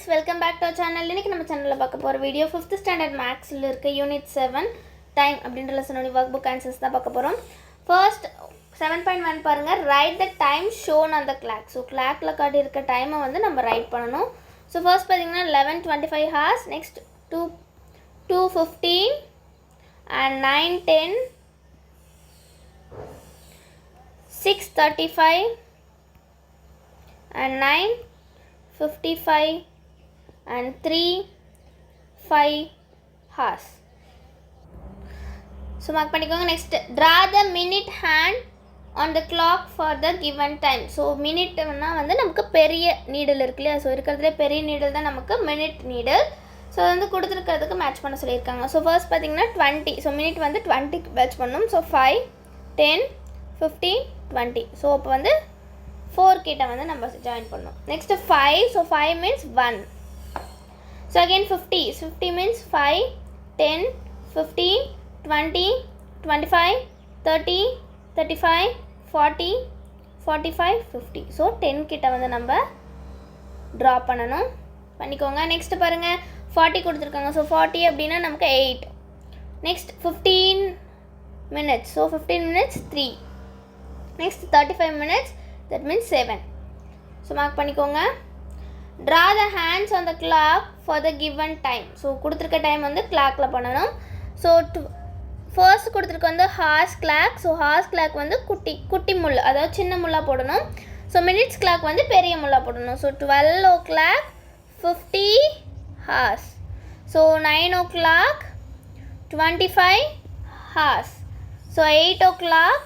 friends, welcome back to our channel. இன்னைக்கு நம்ம சேனல்ல பார்க்க போற வீடியோ 5th ஸ்டாண்டர்ட் மேத்ஸ்ல இருக்க யூனிட் 7 டைம் அப்படிங்கற லெசனோட வொர்க் புக் ஆன்சர்ஸ் தான் பார்க்க போறோம். ஃபர்ஸ்ட் 7.1 பாருங்க, write the time shown on the clock. So clockல காட்டி இருக்க டைமை வந்து நம்ம ரைட் பண்ணனும். So first பாத்தீங்கன்னா 11:25 hours, next 2:15 and 9:10 6:35 and 9:55 and 3:05 hours. So mark பண்ணிக்கோங்க. Next, draw the minute hand on the clock for the given time. So minute னா வந்து நமக்கு பெரிய நீடில் இருக்கு இல்லையா, ஸோ இருக்கிறதுலே பெரிய நீடில் தான் நமக்கு மினிட் நீடில். ஸோ வந்து கொடுத்துருக்கிறதுக்கு மேட்ச் பண்ண சொல்லியிருக்காங்க. ஸோ ஃபர்ஸ்ட் பார்த்தீங்கன்னா 20, ஸோ மினிட் வந்து 20 மேட்ச் பண்ணணும். ஸோ 5, 10, 15, 20. ஸோ அப்போ வந்து 4 கிட்ட வந்து நம்ம ஜாயின் பண்ணணும். Next 5, so 5 means 1. So again 50 means 5, 10, 15, 20, 25, 30, 35, 40, 45, 50. So 10 கிட்ட வந்து நம்ம ட்ரா பண்ணணும், பண்ணிக்கோங்க. நெக்ஸ்ட் பாருங்கள் 40 கொடுத்துருக்காங்க. ஸோ 40 அப்படின்னா நமக்கு 8. Next 15 minutes, so 15 minutes 3. Next 35 minutes, that means 7. So mark பண்ணிக்கோங்க. draw the hands on the clock for the given time. So கொடுத்துருக்க டைம் வந்து கிளாக்கில் பண்ணணும். ஸோ ஃபர்ஸ்ட் கொடுத்துருக்க வந்து hours clock. So hours clock வந்து குட்டி முள், அதாவது சின்ன முள்ளாக போடணும். ஸோ மினிட்ஸ் கிளாக் வந்து பெரிய முள்ளாக போடணும். So 12 o'clock 50 hours. So 9 o'clock 25 hours. So 8 o'clock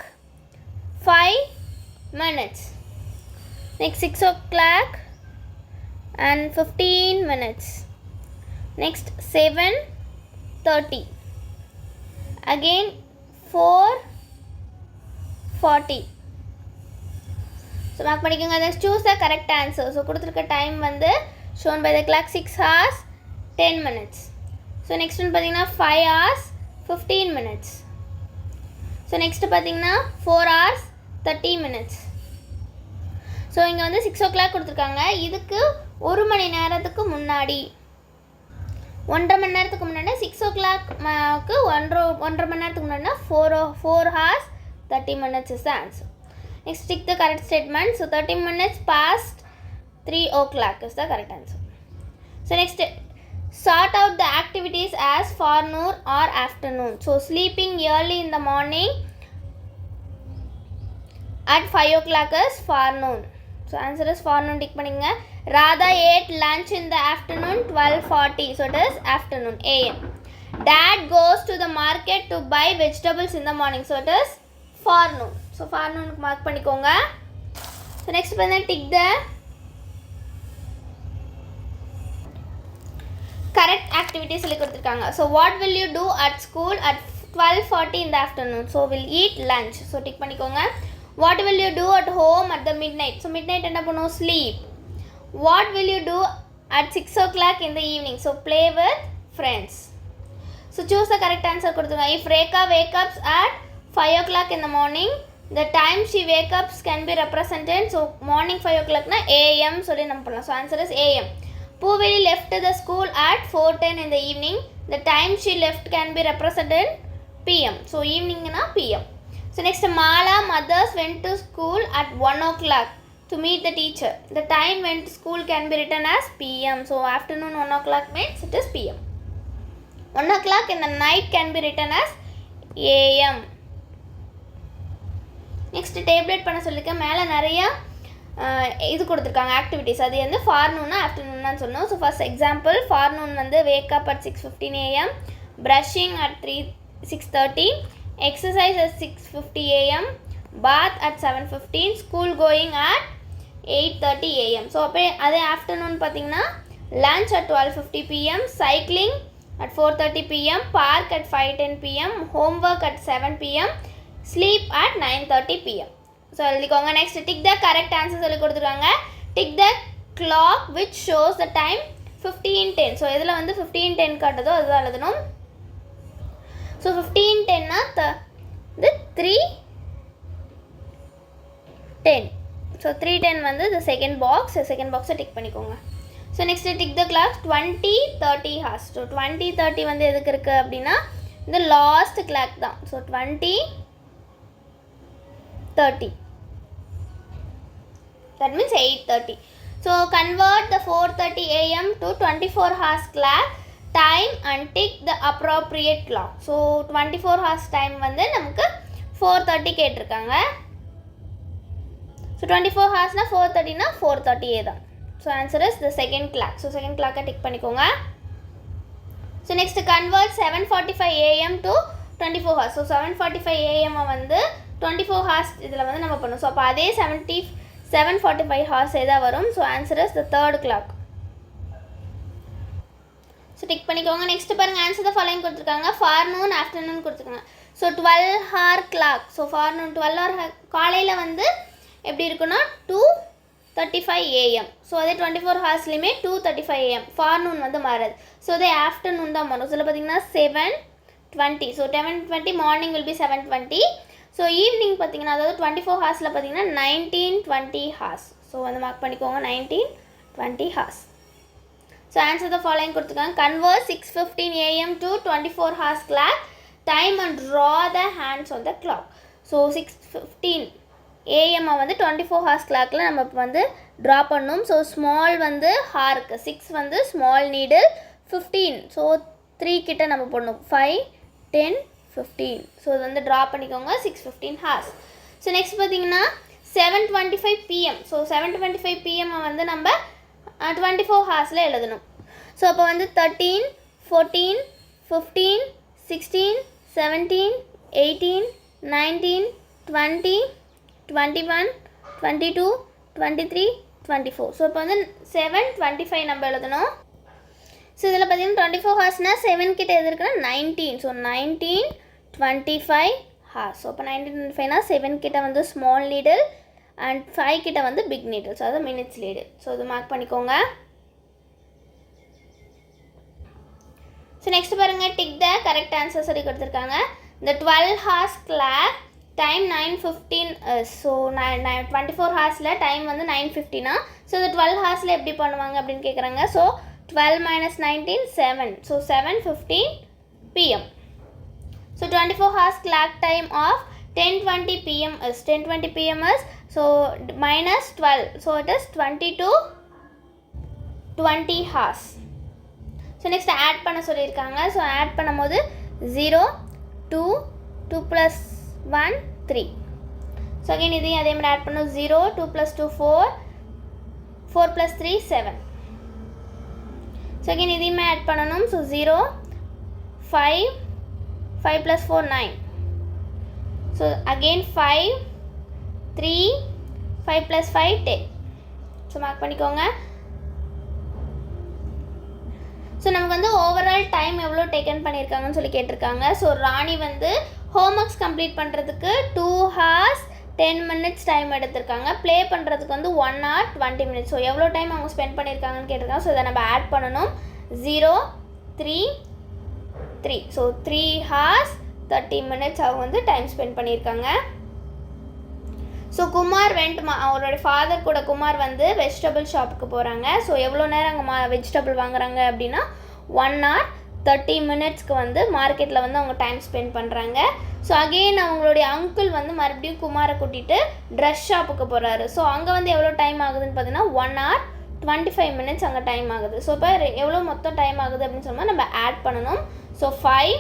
5 minutes. Next 6 o'clock and 15 minutes. Next 7:30. Again 4:40. So mark பண்ணிக்கோங்க. Next choose the correct answer. So கொடுத்திருக்க டைம் வந்து shown by the clock 6 hours 10 minutes. So next one பார்த்தீங்கன்னா 5 hours 15 minutes. So next பார்த்தீங்கன்னா 4 hours 30 minutes. So இங்கே வந்து 6 o'clock கொடுத்துருக்காங்க. இதுக்கு 1 மணி நேரத்துக்கு முன்னாடி, 1.5 மணி நேரத்துக்கு முன்னாடி 6 o'clockக்கு 1.5 மணி நேரத்துக்கு முன்னாடினா 4 hours 30 minutes is the answer. Next, tick the correct statement. So 30 minutes past 3 o'clock is the correct answer. So next, sort out the activities as forenoon or afternoon. So sleeping early in the morning at 5 o'clock is forenoon. So answer is forenoon. Tick பண்ணிங்க. Radha ate lunch in the afternoon 12:40. So it is afternoon, AM. Dad goes to the market to buy vegetables in the morning. So it is forenoon. So forenoon mark பண்ணிக்கோங்க. So next பண்ண tick the correct activities சொல்லி கொடுத்திருக்காங்க. So what will you do at school at 12:40 in the afternoon? So we'll eat lunch. So tick பண்ணிக்கோங்க. What will you do at home at the midnight? So midnight என்ன பண்ணுவோம்? Sleep. What will you do at 6 o'clock in the evening? So play with friends. So choose the correct answer கொடுத்துங்க. If Rekha wakes up at 5 o'clock in the morning, the time she wakes up can be represented. So morning 5 o'clock na AM சொல்லி நம்ம பண்ணலாம். So answer is AM. Pooveli left the school at 4:10 in the evening. The time she left can be represented PM. So evening na PM. So next, Mala mothers went to school at 1 o'clock to meet the teacher. The time went to school can be written as PM. So afternoon 1 o'clock means it is PM. 1 o'clock in the night can be written as AM. Next, tablet பண்ண சொல்லிக்க. மேலே நிறைய இது கொடுத்துருக்காங்க activities. அது வந்து ஃபார்னூன்னா ஆஃப்டர்நூன்னு சொன்னோம். So first example, ஃபார்னூன் வந்து wake up at 6:15 AM, brushing at 6:30, exercise at 6:50 AM, bath at 7:15, school going at 8:30 AM. So அப்போ அதே ஆஃப்டர்நூன் பார்த்தீங்கன்னா lunch at 12:50 PM, cycling at 4:30 PM, park at 5:10 PM, homework at 7 PM, sleep at 9:30 PM. So எழுதிக்கோங்க. Next tick the correct answer சொல்லி கொடுத்துருக்காங்க. Tick the clock which shows the time 15:10. So இதில் வந்து 15:10 காட்டுதோ அதுதான் எழுதணும். ஸோ 15:10னா இது 3:10. So 3:10 வந்து the second box, tick பண்ணிக்கோங்க. So next tick the clock 20-30 hours. So 20-30 வந்து எதுக்கு இருக்குது அப்படின்னா இந்த லாஸ்ட் கிளாக் தான். So 20-30 that means 8:30. So convert the 4:30 AM to 24 hours clock time and tick the appropriate clock. So 24 hours time வந்து நமக்கு 4:30 கேட்டிருக்காங்க. ஸோ 24 ஹார்ஸ்னால் 4:30னா 4:30 தான். So answer is the second clock. So second கிளாக்கை டிக் பண்ணிக்கோங்க. So next convert 7:45 AM to 24 hours. So 7:45 AM வந்து 24 hours இதில் வந்து நம்ம பண்ணணும். ஸோ அப்போ அதே 7:45 hours தான் வரும். So answer is the third clock. So tick பண்ணிக்கோங்க. நெக்ஸ்ட் பாருங்கள், ஆன்சர் தான் ஃபாலோயிங் கொடுத்துருக்காங்க. ஃபார்னூன் ஆஃப்டர்நூன் கொடுத்துருக்காங்க. So 12 hour clock. So forenoon 12 hour காலையில் வந்து எப்படி இருக்குன்னா 2:35 AM. ஸோ அதே 24 ஹார்ஸ்லேயுமே 2:35 AM. ஃபார்னூன் வந்து மாறாது. ஸோ அதே ஆஃப்டர்நூன் தான் மாறும். ஸோ பார்த்தீங்கன்னா 7:20. So 7:20 morning will be 7:20. So evening பார்த்தீங்கன்னா அதாவது 24 ஹார்ஸில் பார்த்தீங்கன்னா 19-20 ஹார்ஸ். ஸோ வந்து மார்க் பண்ணிக்கோங்க 19-20 hours. So answer the following கொடுத்துருக்காங்க. Convert 6:15 AM to 24 hours clock time and draw the hands on the clock. So 6:15 AM வந்து 24 hours clockல நம்ம இப்போ வந்து ட்ரா பண்ணணும். ஸோ ஸ்மால் வந்து ஹாருக்கு 6 வந்து ஸ்மால் நீடில் 15. ஸோ 3 கிட்ட நம்ம போடணும் 5, 10, 15. ஸோ இது வந்து ட்ரா பண்ணிக்கோங்க 6:15 hours. ஸோ நெக்ஸ்ட் பார்த்தீங்கன்னா 7:25 PM. ஸோ 7:25 PM வந்து நம்ம 24 ஹார்ஸில் எழுதணும். ஸோ அப்போ வந்து 13, 14, 15, 16, 17, 18, 19, 20, 21, 22, 23, 24. ஸோ இப்போ வந்து 7:25 நம்ம எழுதணும். ஸோ இதில் பார்த்தீங்கன்னா 24 ஹார்ஸ்னால் 7 கிட்ட எது இருக்குன்னா 19. So 19:25 hours. ஸோ இப்போ 19:25னா 7 கிட்ட வந்து ஸ்மால் நீடில் அண்ட் 5 கிட்ட வந்து பிக் நீடில்ஸ், அதாவது மினிட்ஸ் நீடில். ஸோ இது மார்க் பண்ணிக்கோங்க. ஸோ நெக்ஸ்ட் பாருங்கள், டிக் த கரெக்ட் ஆன்சர் சொல்லி கொடுத்துருக்காங்க. இந்த 12 hours clock டைம் 9:15. ஸோ 24 ஹார்ஸில் டைம் வந்து 9:15னா ஸோ இந்த 12 ஹார்ஸில் எப்படி பண்ணுவாங்க அப்படின்னு கேட்குறாங்க. So 12 - 19 7. So 7:15 PM. So 24 hours clock time of 10:20 PM is 10:20 PM is so minus 12. So it is 20 to 20 hours. So next add பண்ண சொல்லியிருக்காங்க. ஸோ ஆட் பண்ணும்போது 0, 2, 2 + 1, 3. ஸோ அகைன் இதையும் அதே மாதிரி ஆட் பண்ணணும். 0, 2 + 2 4, 4 + 3 7. ஸோ அகைன் இதையுமே ஆட் பண்ணணும். So 0, 5, 5 + 4 9. So again 5, 3, 5 + 5 10. So mark பண்ணிக்கோங்க. ஸோ நமக்கு வந்து ஓவரால் டைம் எவ்வளோ டேக்கன் பண்ணியிருக்காங்கன்னு சொல்லி கேட்டிருக்காங்க. ஸோ ராணி வந்து ஹோம்ஒர்க்ஸ் கம்ப்ளீட் பண்ணுறதுக்கு 2 hours 10 minutes டைம் எடுத்திருக்காங்க. ப்ளே பண்ணுறதுக்கு வந்து 1 hour 20 minutes. ஸோ எவ்வளோ டைம் அவங்க ஸ்பெண்ட் பண்ணியிருக்காங்கன்னு கேட்டிருக்காங்க. ஸோ இதை நம்ம ஆட் பண்ணணும். 0, 3, 3. ஸோ 3 hours 30 minutes அவங்க வந்து டைம் ஸ்பெண்ட் பண்ணியிருக்காங்க. ஸோ குமார் அவரோட ஃபாதர் கூட குமார் வந்து வெஜிடபிள் ஷாப்புக்கு போகிறாங்க. ஸோ எவ்வளோ நேரம் அங்கே வெஜிடபிள் வாங்குறாங்க அப்படின்னா 1 hour 30 minutesக்கு வந்து மார்க்கெட்டில் வந்து அவங்க டைம் ஸ்பெண்ட் பண்ணுறாங்க. ஸோ அகெயின் அவங்களுடைய அங்கிள் வந்து மறுபடியும் குமாரை கூட்டிகிட்டு ட்ரெஸ் ஷாப்புக்கு போகிறாரு. ஸோ அங்கே வந்து எவ்வளோ டைம் ஆகுதுன்னு பார்த்தீங்கன்னா 1 hour 25 minutes அங்கே டைம் ஆகுது. ஸோ இப்போ எவ்வளோ மொத்தம் டைம் ஆகுது அப்படின்னு சொன்னால் நம்ம ஆட் பண்ணணும். So 5,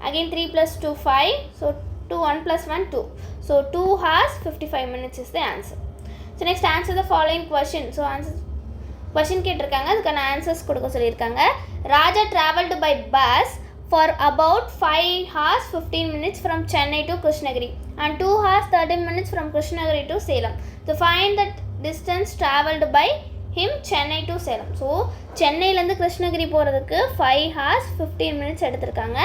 again 3 + 2 5. So 2 1 + 1 2. So 2 hours 55 minutes is the answer. So next answer the following question. So question கேட்டிருக்காங்க, அதுக்கான ஆன்சர்ஸ் கொடுக்க சொல்லியிருக்காங்க. Raja travelled by bus for about 5 hours 15 minutes from Chennai to Krishnagiri and 2 hours 13 minutes from Krishnagiri to Salem. So find the distance travelled by him Chennai to Salem. So சென்னையிலேருந்து கிருஷ்ணகிரி போகிறதுக்கு 5 hours 15 minutes எடுத்திருக்காங்க.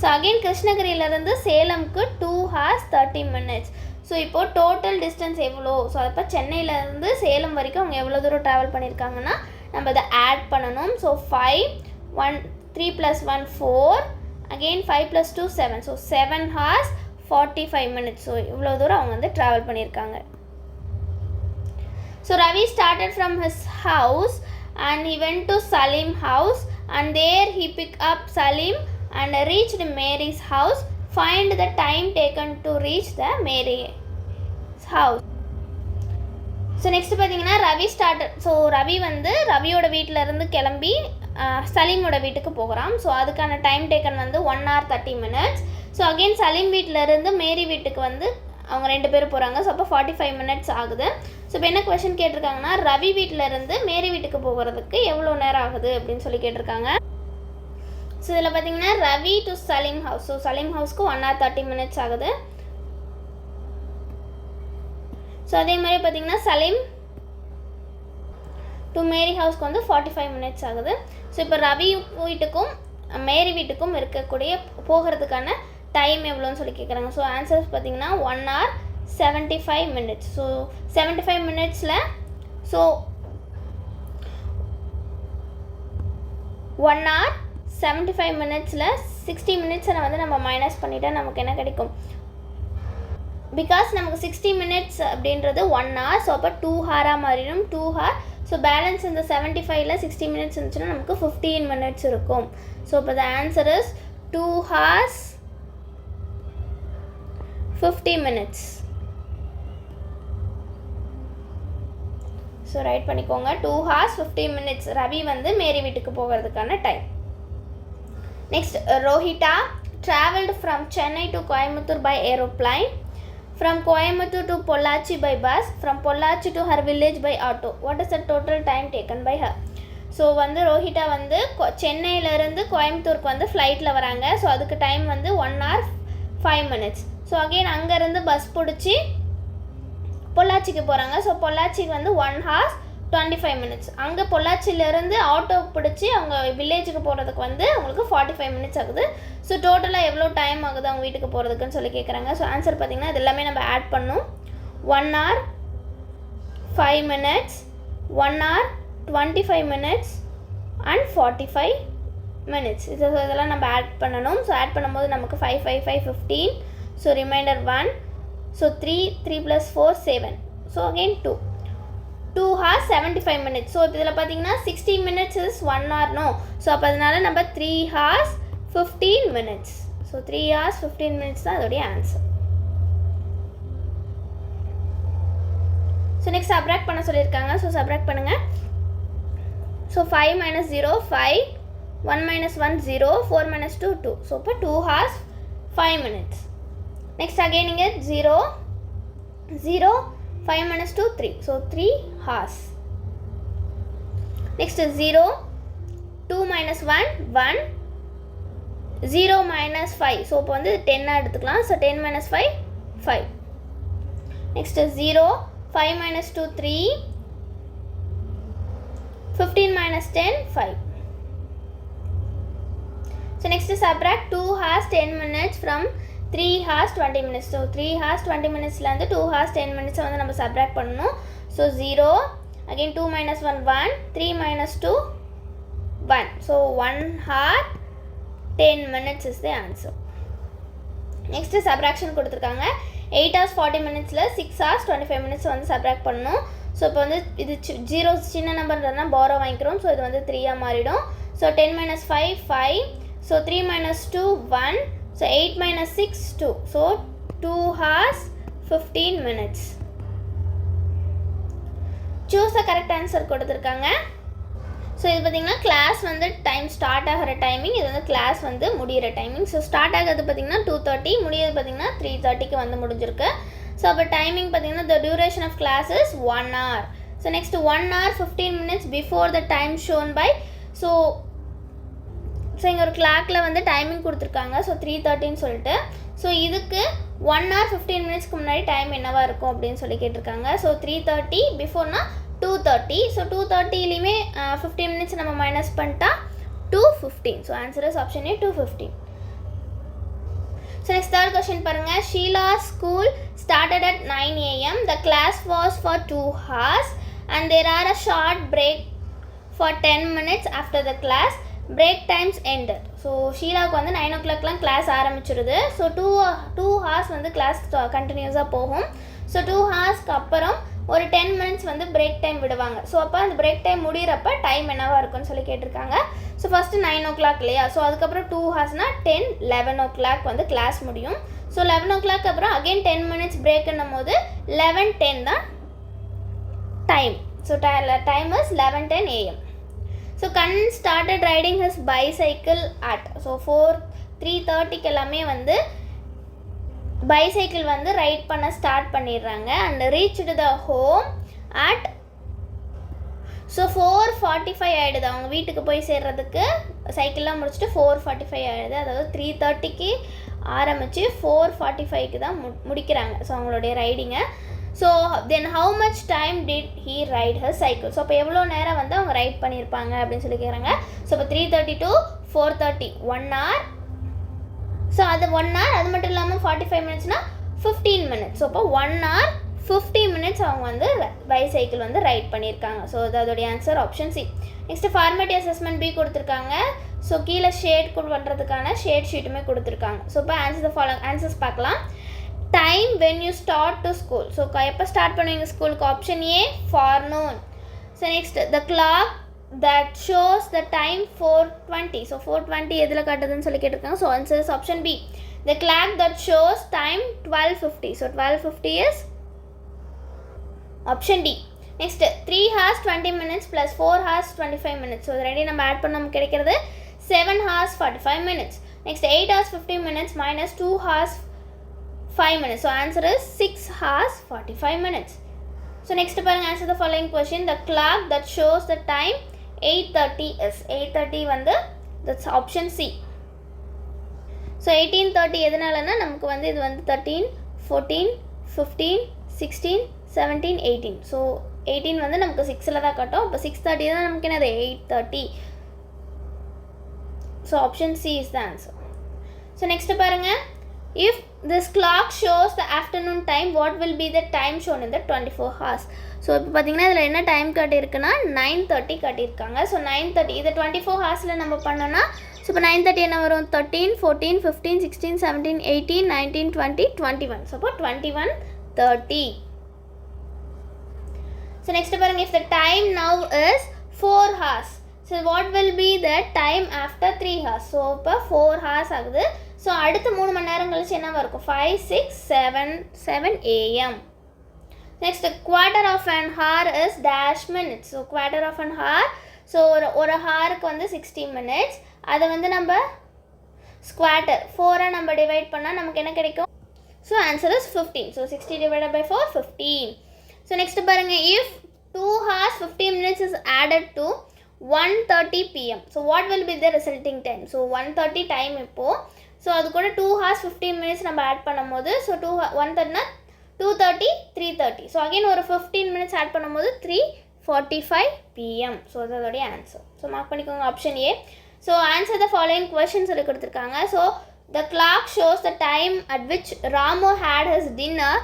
So again கிருஷ்ணகிரியிலேருந்து சேலம்க்கு 2 hours 30 minutes. So இப்போது total distance எவ்வளோ? So அப்போ சென்னையிலேருந்து சேலம் வரைக்கும் அவங்க எவ்வளோ தூரம் ட்ராவல் பண்ணியிருக்காங்கன்னா நம்ம அதை ஆட் பண்ணணும். So 5, 1, 3 + 1 4, again 5 + 2 7. So 7 hours 45 minutes. So இவ்வளோ தூரம் அவங்க வந்து ட்ராவல் பண்ணியிருக்காங்க. So Ravi started from his house and he went to Salim house and there he picked up Salim and reached Mary's house. Find the time taken to reach the Mary's house. So next பார்த்தீங்கன்னா Ravi started. So Ravi வந்து ரவியோட வீட்டிலேருந்து கிளம்பி சலீமோட வீட்டுக்கு போகிறான். So அதுக்கான time taken வந்து 1 hour 30 minutes. So again Salim வீட்டிலேருந்து மேரி வீட்டுக்கு வந்து அவங்க 2 பேரும் போகிறாங்க. ஸோ அப்போ 45 minutes ஆகுது. ஸோ இப்போ என்ன கொஷின் கேட்டிருக்காங்கன்னா ரவி வீட்டிலேருந்து மேரி வீட்டுக்கு போகிறதுக்கு எவ்வளோ நேரம் ஆகுது அப்படின்னு சொல்லி கேட்டிருக்காங்க. ஸோ இதில் பார்த்தீங்கன்னா Ravi to Salim house. So Salim ஹவுஸ்க்கு 1 hour 30 minutes ஆகுது. ஸோ அதே மாதிரி பார்த்தீங்கன்னா சலீம் டு மேரி ஹவுஸ்க்கு வந்து 45 minutes ஆகுது. ஸோ இப்போ ரவி வீட்டுக்கும் மேரி வீட்டுக்கும் இருக்கக்கூடிய போகிறதுக்கான டைம் எவ்வளோன்னு சொல்லி கேட்குறாங்க. ஸோ ஆன்சர்ஸ் பார்த்தீங்கன்னா 1 hour 75 minutes. ஸோ 75 minutesல ஸோ 1 hour 75 minutesல 60 minutesை வந்து நம்ம மைனஸ் பண்ணிட்டா நமக்கு என்ன கிடைக்கும்? பிகாஸ் நமக்கு 60 minutes அப்படின்றது 1 hour. ஸோ அப்போ 2 hour மாறிடும், 2 hour. ஸோ பேலன்ஸ் இந்த 75ல் 60 minutes இருந்துச்சுன்னா நமக்கு 15 minutes இருக்கும். ஸோ இப்போ the answer is 2 hours 50 minutes. So right பண்ணிக்கோங்க, 2 hours 50 minutes ரவி வந்து மேரி வீட்டுக்கு போகிறதுக்கான time. Next Rohita travelled from Chennai to Coimbatore by aeroplane, from Coimbatore to Pollachi by bus, from Pollachi to her village by auto. What is the total time taken by her? So வந்து ரோஹிதா வந்து சென்னையிலேருந்து கோயம்புத்தூருக்கு வந்து ஃப்ளைட்டில் வராங்க. ஸோ அதுக்கு டைம் வந்து 1 hour 5 minutes. So again அங்கேருந்து பஸ் பிடிச்சி பொள்ளாச்சிக்கு போகிறாங்க. ஸோ பொள்ளாச்சிக்கு வந்து 1 hour 25 minutes. அங்கே பொள்ளாச்சியிலேருந்து ஆட்டோ பிடிச்சி அவங்க வில்லேஜுக்கு போகிறதுக்கு வந்து அவங்களுக்கு 45 minutes ஆகுது. ஸோ டோட்டலாக எவ்வளோ டைம் ஆகுது அவங்க வீட்டுக்கு போகிறதுக்குன்னு சொல்லி கேட்குறாங்க. ஸோ ஆன்சர் பார்த்திங்கன்னா இது எல்லாமே நம்ம ஆட் பண்ணோம். 1 hour 5 minutes, 1 hour 25 minutes and 45 minutes. இதெல்லாம் நம்ம ஆட் பண்ணணும். ஸோ ஆட் பண்ணும்போது நமக்கு 5 5 5 15. So remainder 1. So 3 plus 4 7. So again 2 hours 75 minutes. So இப்போ இதில் பார்த்தீங்கன்னா 60 minutes is 1 hour no. So அப்போ அதனால நம்ம 3 hours 15 minutes. So 3 hours 15 minutes தான் அதோடைய ஆன்சர். ஸோ நெக்ஸ்ட் சப்ராக்ட் பண்ண சொல்லியிருக்காங்க. ஸோ சப்ராக்ட் பண்ணுங்கள். So 5 minus 0 5, 1 minus 1 0, 4 minus 2 2. So இப்போ 2 hours 5 minutes. நெக்ஸ்ட் அகெயின் இங்கே 0 0, 5 minus 2 3. So 3 hours. Next 0 2 minus 1 1, 0 minus 5. So இப்போ வந்து 10 எடுத்துக்கலாம். So 10 minus 5 5. Next 0 5 minus 2 3, 15 minus 10 5. So next subtract 2 hours 10 minutes from 3 hours 20 minutes. So 3 hours 20 minutesலேருந்து 2 hours 10 minutes வந்து நம்ம subtract பண்ணணும். So 0 again 2 minus 1 1, 3 minus 2 1. So 1 hour 10 minutes is the answer. Next subtraction கொடுத்துருக்காங்க. 8 hours 40 minutesல 6 hours 25 minutes வந்து subtract பண்ணணும். So இப்போ வந்து இது 0 சின்ன நம்பர்ன்றதுனா பாரோ வாங்கிக்கிறோம். ஸோ இது வந்து 3 மாறிடும். So 10 minus 5 5. So 3 minus 2 1. So 8 minus 6 2. So 2 hours 15 minutes. Choose the correct answer கொடுத்துருக்காங்க. ஸோ இது பார்த்திங்கன்னா கிளாஸ் வந்து டைம் ஸ்டார்ட் ஆகிற டைமிங், இது வந்து கிளாஸ் வந்து முடிகிற டைமிங். ஸோ ஸ்டார்ட் ஆகிறது பார்த்திங்கன்னா 2:30, முடியாது பார்த்திங்கன்னா 3:30க்கு வந்து முடிஞ்சிருக்கு. ஸோ அப்போ டைமிங் பார்த்திங்கன்னா the duration of class is 1 hour. So next 1 hour 15 minutes before the time shown by. So இங்கே ஒரு கிளாக்கில் வந்து டைமிங் கொடுத்துருக்காங்க. ஸோ 3:30ன்னு சொல்லிட்டு. ஸோ இதுக்கு 1 hour 15 minutesக்கு முன்னாடி டைம் என்னவாக இருக்கும் அப்படின்னு சொல்லி கேட்டிருக்காங்க. ஸோ 3:30 பிஃபோர்னா 2:30. ஸோ 2:30லையுமே 15 minutes நம்ம மைனஸ் பண்ணிட்டா 2:15. So answer is option A 2:15. So next third question பாருங்கள். Sheela school started at 9 AM. The class was for 2 hours and there are a short break for 10 minutes after the class. Break times ended. So ஷீலாவுக்கு வந்து 9 o'clockலாம் class ஆரம்பிச்சிடுது. So 2 hours வந்து கிளாஸ் கண்டினியூஸாக போகும். So 2 hoursக்கு அப்புறம் ஒரு 10 minutes வந்து பிரேக் டைம் விடுவாங்க. ஸோ அப்போ அந்த பிரேக் டைம் முடிகிறப்ப டைம் என்னவாக இருக்குன்னு சொல்லி கேட்டிருக்காங்க. ஸோ ஃபஸ்ட்டு 9 o'clock இல்லையா, ஸோ அதுக்கப்புறம் 2 hoursனால் 10, 11 o'clock வந்து கிளாஸ் முடியும். ஸோ 11 o'clock அப்புறம் அகெயின் 10 minutes பிரேக்குன்னும் போது 11:10 தான் time. So time is 11:10 AM. So Kannan started riding his bicycle at, so 3:30 எல்லாமே வந்து பைசைக்கிள் வந்து ரைட் பண்ண ஸ்டார்ட் பண்ணிடுறாங்க. And reached the home at, so 4:45 ஆகிடுது அவங்க வீட்டுக்கு போய் சேர்றதுக்கு. சைக்கிள்லாம் முடிச்சுட்டு 4:45 ஆகிடுது. அதாவது 3:30க்கு ஆரம்பித்து 4:45க்கு தான் முடிக்கிறாங்க ஸோ அவங்களுடைய ரைடிங்கை. So then how much time did he ride her cycle, so அப்போ எவ்வளோ நேரம் வந்து அவங்க ரைட் பண்ணியிருப்பாங்க அப்படின்னு சொல்லி கேட்குறாங்க. ஸோ இப்போ 3:30 to 4:30 1 hour. ஸோ அது 1 hour, அது மட்டும் இல்லாமல் 45 minutesனால் 15 minutes. ஸோ அப்போ 1 hour 50 minutes அவங்க வந்து பைசைக்கிள் வந்து ரைட் பண்ணியிருக்காங்க. ஸோ அதோடைய answer option C. Next formative assessment B கொடுத்துருக்காங்க. ஸோ கீழே ஷேட் பண்ணுறதுக்கான ஷேட் ஷீட்டுமே கொடுத்துருக்காங்க. ஸோ இப்போ ஆன்சர்ஸ் பார்க்கலாம். Time when you start to school, so எப்போ ஸ்டார்ட் பண்ணுவீங்க ஸ்கூலுக்கு? Option A forenoon. So next the clock that shows the time 4:20, so 4:20 எதில் காட்டுதுன்னு சொல்லி கேட்டிருக்காங்க. So answer is option B. the clock that shows time 12:50, so 12:50 is option D. next 3 hours 20 minutes plus 4 hours 25 minutes, so ready நம்ம add பண்ண நமக்கு கிடைக்கிறது 7 hours 45 minutes. next 8 hours 50 minutes minus 2 hours 5 minutes, so answer is 6 hours 45 minutes. so next பாருங்க, answer the following question. the clock that shows the time 8:30 is 8:30 வந்து that's option C. So 18:30 எதனாலனா நமக்கு வந்து இது வந்து 13, 14, 15, 16, 17, 18. ஸோ 18 வந்து நமக்கு 6ல் தான் காட்டும். இப்போ 6:30 தான் நமக்கு என்னது 8:30. So option C is the answer. So next பாருங்கள், if this clock shows the afternoon time, what will be the time shown in the 24 hours? So இப்போ பார்த்தீங்கன்னா இதில் என்ன டைம் காட்டியிருக்குன்னா 9:30 காட்டியிருக்காங்க. ஸோ 9:30 இதை 24 ஹவர்ஸில் நம்ம பண்ணோன்னா, ஸோ இப்போ 9:30 என்ன வரும்? 13, 14, 15, 16, 17, 18, 19, 20, 21. ஸோ அப்போ 21:30. ஸோ நெக்ஸ்ட் பாருங்கள், if the time now is 4 hours, so what will be the time after 3 hours? So இப்போ 4 hours ஆகுது. ஸோ அடுத்த 3 மணி நேரம் கழிச்சு என்னவாக இருக்கும்? 5, 6, 7 AM. Next quarter of an hour is dash minutes. So quarter of an hour, so ஒரு ஹாருக்கு வந்து 60 minutes. அதை வந்து நம்ம ஸ்குவாட்டர் 4 நம்ம டிவைட் பண்ணால் நமக்கு என்ன கிடைக்கும்? So answer is 15. So 60 divided by 4, 15. So next பாருங்கள், if 2 hours 50 minutes is added to 1:30 PM, so what will be the resulting time? So 1:30 time இப்போது. ஸோ அது கூட 2 hours 15 minutes நம்ம ஆட் பண்ணும் போது, ஸோ 1:30னா 2:30, 3:30. ஸோ அகெயின் ஒரு 15 minutes add பண்ணும்போது 3:45 PM. So அதோடைய ஆன்சர். ஸோ மார்க் பண்ணிக்கோங்க option A. So answer the following question சொல்லி கொடுத்துருக்காங்க. So the clock shows the time at which Ramu had his dinner,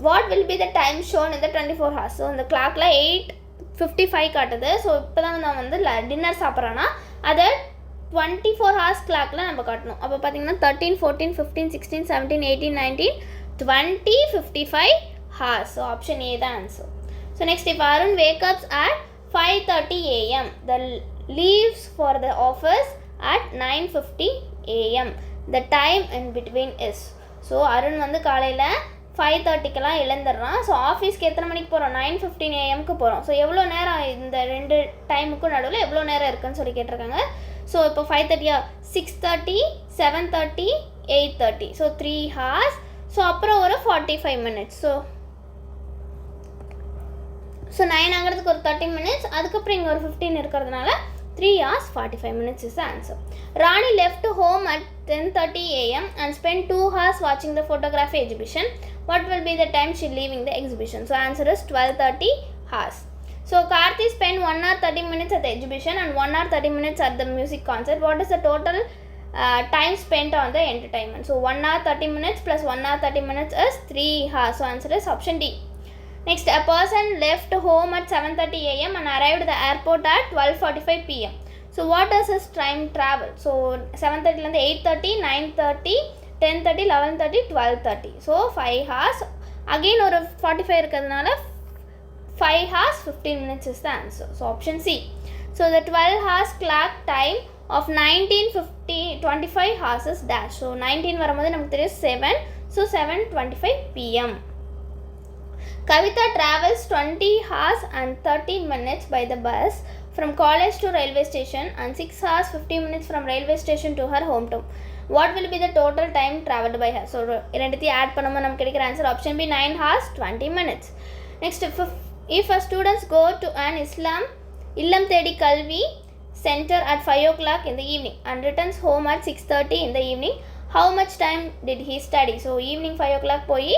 what will be the time shown in the 24 hours? So இந்த கிளாக்ல 8:55 காட்டுது. So இப்போ தான் நான் வந்து டின்னர் சாப்பிட்றேன்னா அதை 24 hours கிளாக்ல நம்ம காட்டணும். அப்போ பார்த்தீங்கன்னா 13, 14, 15, 16, 17, 18, 19, 20, 55 hours. So option A the answer. So next, if Arun wakes up at 5:30 AM, the leaves for the office at 9:50 AM. The time in between is. So Arun வந்து காலையில் 5:30க்கெல்லாம் எழுந்துடுறான். ஸோ ஆஃபீஸ்க்கு எத்தனை மணிக்கு போகிறோம்? 9:15 AM போகிறோம். ஸோ எவ்வளோ நேரம் இந்த 2 டைமுக்கும் நடுவில் எவ்வளோ நேரம் இருக்குன்னு சொல்லி கேட்டிருக்காங்க. ஸோ இப்போ 5:30, 6:30, 7:30, 8:30. So 3 hours. ஸோ அப்புறம் ஒரு 45 minutes. ஸோ 9 ஆகிறதுக்கு ஒரு 30 minutes, அதுக்கப்புறம் இங்கே ஒரு 15 இருக்கிறதுனால 3 hours 45 minutes is the answer. Rani left home at 10:30 AM and spent 2 hours watching the photography exhibition. What will be the time she leaving the exhibition? So answer is 12:30 hours. So Karthi spent 1 hour 30 minutes at the exhibition and 1 hour 30 minutes at the music concert. What is the total time spent on the entertainment? So 1 hour 30 minutes plus 1 hour 30 minutes is 3 hours. So answer is option D. Next, a person left home at 7:30 AM and arrived at the airport at 12:45 PM. So what is his time travel? So 7:30 8:30, 9:30, 10:30, 11:30, 12:30. So 5 hours. Again ஒரு 45 இருக்கிறதுனால 5 hours 15 minutes is the answer. So option C. So the 12 hours clock time of 1925 hours is dash. So 19 வரும்போது நமக்கு தெரியும் 7. So 7:25 p.m. Kavita travels 20 hours and 13 minutes by the bus from college to railway station and 6 hours 15 minutes from railway station to her hometown. What will be the total time traveled by her? So இரண்டுத்தையும் add பண்ணும்போது நமக்கு கிடைக்கிற answer option B 9 hours 20 minutes. Next, if a students go to an இல்லம் தேடி கல்வி center at 5 o'clock in the evening and returns home at 6:30 in the evening, how much time did he study? So evening 5 o'clock போய்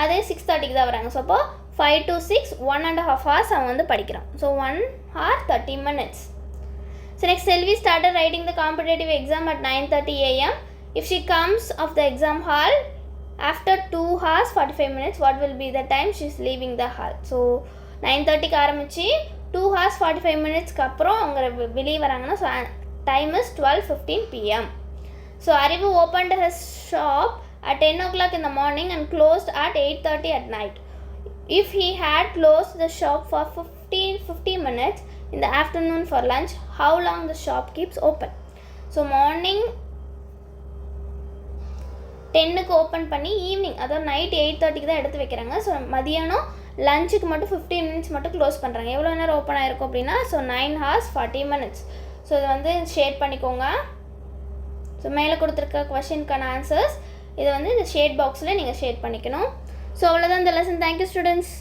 அதே 6:30க்கு தான் வராங்க. So அப்போ 5 to 6 1.5 hours அவன் வந்து படிக்கிறான். So 1 hour 30 minutes. So next, Selvi started writing the competitive exam at 9:30 a.m. If she comes of the exam hall after 2 hours 45 minutes, what will be the time she is leaving the hall? So 9:30க்கு ஆரம்பிச்சு 2 hours 45 minutesக்கு அப்புறம் அவங்க வெளியே வராங்கன்னா so time is 12:15 p.m. So Arivu opened his shop at 10 o'clock in the morning and closed at 8:30 at night. If he had closed the shop for 50 minutes in the afternoon for lunch, how long the shop keeps open? So morning 10க்கு open பண்ணி evening அதாவது night 8:30க்கு தான் எடுத்து வைக்கிறாங்க. So மதியானம் லஞ்சுக்கு மட்டும் 15 minutes மட்டும் க்ளோஸ் பண்ணுறாங்க. எவ்வளோ நேரம் ஓப்பன் ஆகிருக்கும் அப்படின்னா ஸோ 9 hours 40 minutes. ஸோ இதை வந்து ஷேட் பண்ணிக்கோங்க. ஸோ மேலே கொடுத்துருக்க கொஷினுக்கான ஆன்சர்ஸ் இதை வந்து இந்த ஷேட் பாக்ஸில் நீங்கள் ஷேட் பண்ணிக்கணும். ஸோ அவ்வளோதான் இந்த லெசன். Thank you students.